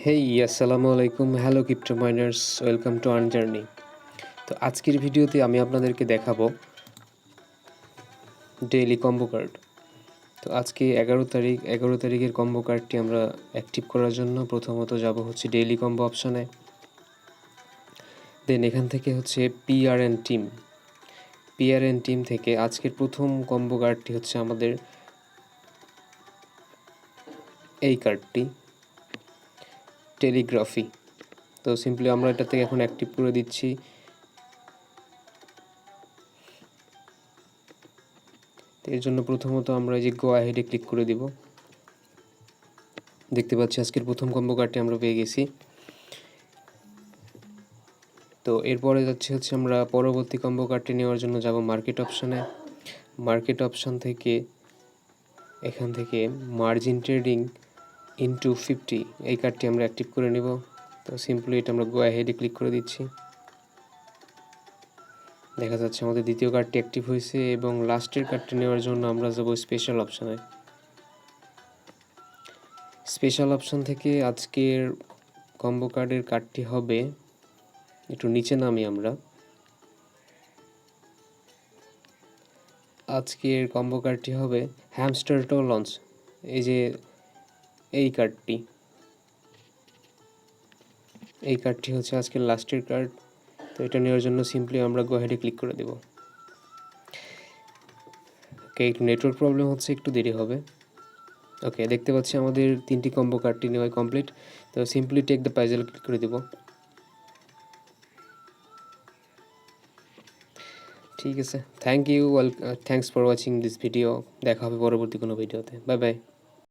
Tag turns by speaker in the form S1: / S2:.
S1: হেই আসসালামু আলাইকুম, hello crypto minors, welcome to earn journey. তো আজকের ভিডিওতে আমি আপনাদেরকে দেখাবো ডেইলি কম্বো কার্ড। তো আজকে 11 তারিখের কম্বো কার্ডটি আমরা অ্যাক্টিভ করার জন্য প্রথমত যাব হচ্ছে ডেইলি কম্বো অপশানে। দেন এখান থেকে হচ্ছে পিআরএন টিম থেকে আজকের প্রথম কম্বো কার্ডটি হচ্ছে আমাদের এই কার্ডটি, টেলিগ্রাফি। তো সিম্পলি আমরা এটা থেকে এখন অ্যাক্টিভ করে দিচ্ছি। এর জন্য প্রথমত আমরা এই যে গো অ্যাহেডে ক্লিক করে দিব। দেখতে পাচ্ছি আজকের প্রথম কম্বো কার্ডটি আমরা পেয়ে গেছি। তো এরপরে যাচ্ছে হচ্ছে আমরা পরবর্তী কম্বো কার্ডটি নেওয়ার জন্য যাব মার্কেট অপশানে। মার্কেট অপশান থেকে এখান থেকে মার্জিন ট্রেডিং ইনটু 50 এই কার্ডটি আমরা অ্যাক্টিভ করে নেব। তো সিম্পলি এটা আমরা গো অ্যাহেডে ক্লিক করে দিচ্ছি। দেখা যাচ্ছে আমাদের দ্বিতীয় কার্ডটি অ্যাক্টিভ হয়েছে এবং লাস্টের কার্ডটি নেওয়ার জন্য আমরা যাব স্পেশাল অপশানে। স্পেশাল অপশান থেকে আজকের কম্বো কার্ডের কার্ডটি হবে, একটু নিচে নামি আমরা। আজকের কম্বো কার্ডটি হবে হ্যামস্টার টো লঞ্চ, এই যে এই কার্ডটি হচ্ছে আজকের লাস্টের কার্ড। তো এটা নেওয়ার জন্য সিম্পলি আমরা গো হেডে ক্লিক করে দেব। ওকে, একটু নেটওয়ার্ক প্রবলেম হচ্ছে, একটু দেরি হবে। ওকে, দেখতে পাচ্ছি আমাদের 3টি কম্বো কার্ডটি নেওয়া কমপ্লিট। তো সিম্পলি টেক দ্য পাইজেল ক্লিক করে দেব। ঠিক আছে, thanks for watching this video. দেখা হবে পরবর্তী কোনো ভিডিওতে। Bye bye.